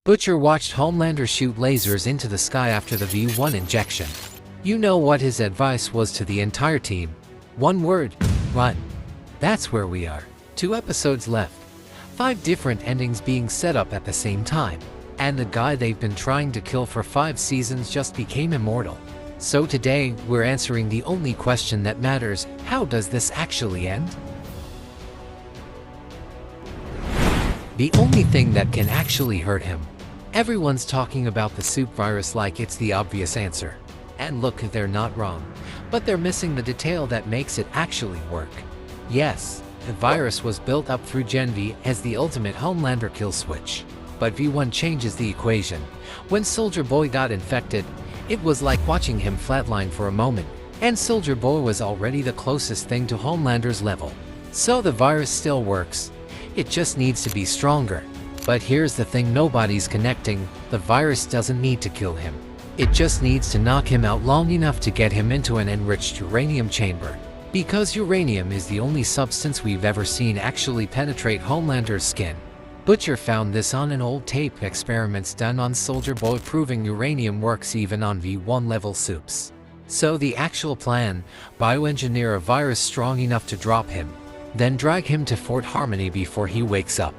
Butcher watched Homelander shoot lasers into the sky after the V1 injection. You know what his advice was to the entire team. One word: run. That's where we are. 2 episodes left. 5 different endings being set up at the same time. And the guy they've been trying to kill for 5 seasons just became immortal. So today, we're answering the only question that matters: how does this actually end? The only thing that can actually hurt him. Everyone's talking about the Supe Virus like it's the obvious answer. And look, they're not wrong. But they're missing the detail that makes it actually work. Yes, the virus was built up through Gen V as the ultimate Homelander kill switch. But V1 changes the equation. When Soldier Boy got infected, it was like watching him flatline for a moment, and Soldier Boy was already the closest thing to Homelander's level. So the virus still works. It just needs to be stronger. But here's the thing nobody's connecting: the virus doesn't need to kill him. It just needs to knock him out long enough to get him into an enriched uranium chamber. Because uranium is the only substance we've ever seen actually penetrate Homelander's skin. Butcher found this on an old tape experiments done on Soldier Boy, proving uranium works even on V1 level supes. So the actual plan: bioengineer a virus strong enough to drop him, then drag him to Fort Harmony before he wakes up.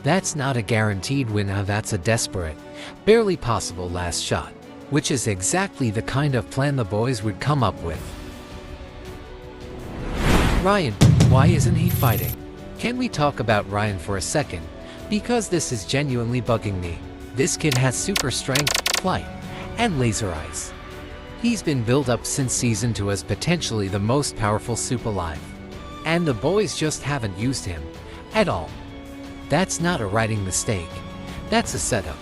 That's not a guaranteed win, that's a desperate, barely possible last shot. Which is exactly the kind of plan the boys would come up with. Ryan, why isn't he fighting? Can we talk about Ryan for a second? Because this is genuinely bugging me. This kid has super strength, flight, and laser eyes. He's been built up since Season 2 as potentially the most powerful supe alive. And the boys just haven't used him at all. That's not a writing mistake. That's a setup.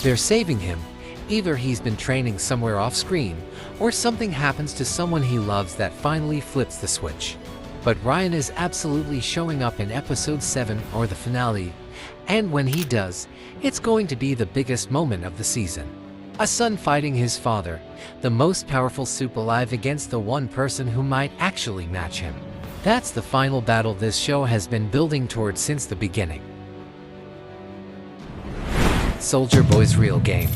They're saving him. Either he's been training somewhere off screen, or something happens to someone he loves that finally flips the switch. But Ryan is absolutely showing up in episode 7 or the finale, and when he does, it's going to be the biggest moment of the season. A son fighting his father, the most powerful supe alive, against the one person who might actually match him. That's the final battle this show has been building towards since the beginning. Soldier Boy's real game.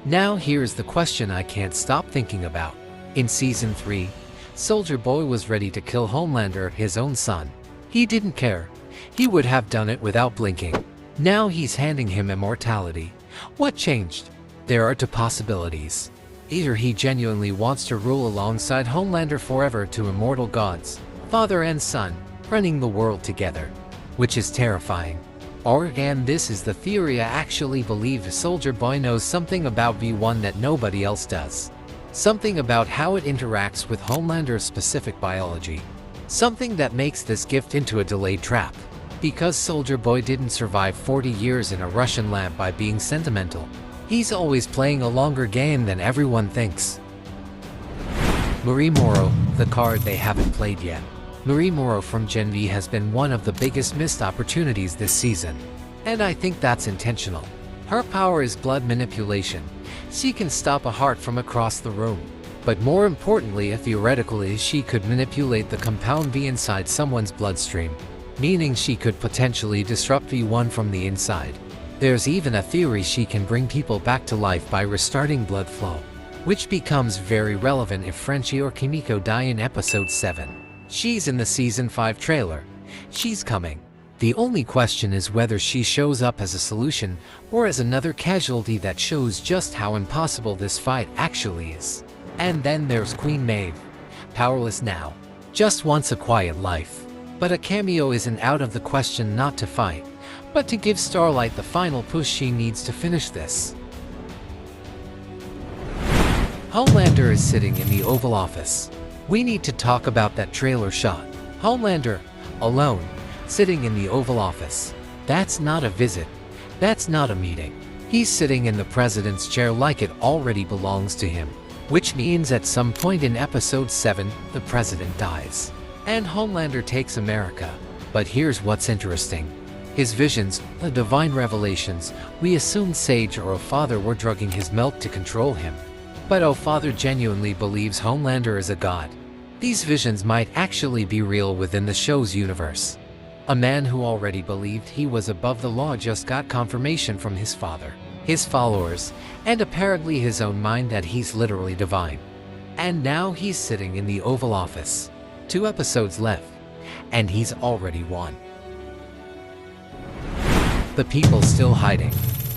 Now here's the question I can't stop thinking about. In Season 3, Soldier Boy was ready to kill Homelander, his own son. He didn't care. He would have done it without blinking. Now he's handing him immortality. What changed? There are 2 possibilities. Either he genuinely wants to rule alongside Homelander forever, to immortal gods, father and son, running the world together. Which is terrifying. Or, and this is the theory I actually believe, Soldier Boy knows something about V1 that nobody else does. Something about how it interacts with Homelander's specific biology. Something that makes this gift into a delayed trap. Because Soldier Boy didn't survive 40 years in a Russian lab by being sentimental. He's always playing a longer game than everyone thinks. Marie Moreau, the card they haven't played yet. Marie Moreau from Gen V has been one of the biggest missed opportunities this season. And I think that's intentional. Her power is blood manipulation. She can stop a heart from across the room. But more importantly, theoretically, she could manipulate the compound V inside someone's bloodstream. Meaning she could potentially disrupt V1 from the inside. There's even a theory she can bring people back to life by restarting blood flow. Which becomes very relevant if Frenchie or Kimiko die in episode 7. She's in the Season 5 trailer. She's coming. The only question is whether she shows up as a solution, or as another casualty that shows just how impossible this fight actually is. And then there's Queen Maeve. Powerless now. Just wants a quiet life. But a cameo isn't out of the question, not to fight, but to give Starlight the final push she needs to finish this. Homelander is sitting in the Oval Office. We need to talk about that trailer shot. Homelander, alone, sitting in the Oval Office. That's not a visit. That's not a meeting. He's sitting in the president's chair like it already belongs to him. Which means at some point in episode 7, the president dies. And Homelander takes America. But here's what's interesting. His visions, the divine revelations, we assumed Sage or O'Father were drugging his milk to control him. But O'Father genuinely believes Homelander is a god. These visions might actually be real within the show's universe. A man who already believed he was above the law just got confirmation from his father. his followers, and apparently his own mind that he's literally divine. And now he's sitting in the Oval Office. 2 episodes left, and he's already won. The people still hiding.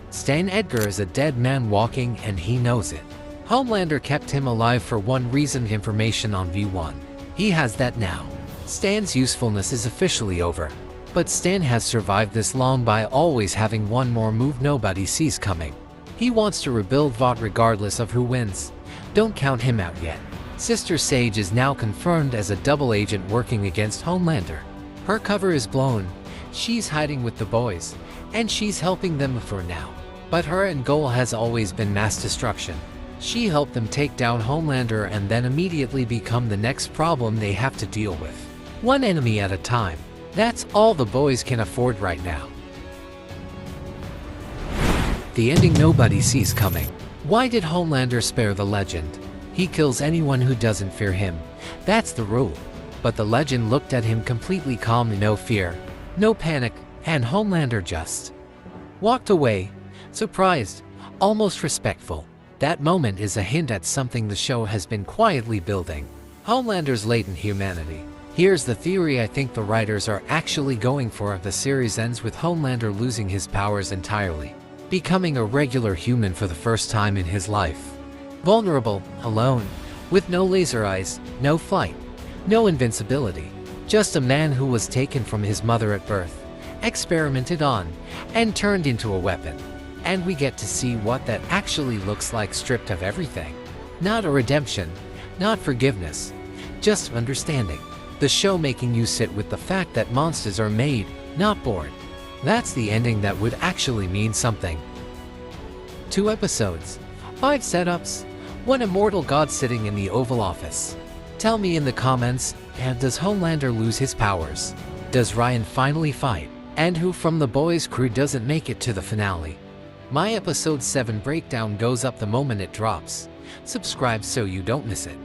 Stan Edgar is a dead man walking, and he knows it. Homelander kept him alive for one reason: information on V1. He has that now. Stan's usefulness is officially over. But Stan has survived this long by always having one more move nobody sees coming. He wants to rebuild Vought regardless of who wins. Don't count him out yet. Sister Sage is now confirmed as a double agent working against Homelander. Her cover is blown. She's hiding with the boys, and she's helping them for now. But her end goal has always been mass destruction. She helped them take down Homelander and then immediately become the next problem they have to deal with. One enemy at a time. That's all the boys can afford right now. The ending nobody sees coming. Why did Homelander spare the legend? He kills anyone who doesn't fear him. That's the rule. But the legend looked at him completely calm, no fear, no panic, and Homelander just walked away, surprised, almost respectful. That moment is a hint at something the show has been quietly building: Homelander's latent humanity. Here's the theory I think the writers are actually going for. The series ends with Homelander losing his powers entirely, becoming a regular human for the first time in his life. Vulnerable, alone, with no laser eyes, no flight, no invincibility. Just a man who was taken from his mother at birth, experimented on, and turned into a weapon. And we get to see what that actually looks like, stripped of everything. Not a redemption, not forgiveness, just understanding. The show making you sit with the fact that monsters are made, not born. That's the ending that would actually mean something. 2 episodes, 5 setups, 1 immortal god sitting in the Oval Office. Tell me in the comments, and does Homelander lose his powers? Does Ryan finally fight? And who from the boys' crew doesn't make it to the finale? My episode 7 breakdown goes up the moment it drops. Subscribe so you don't miss it.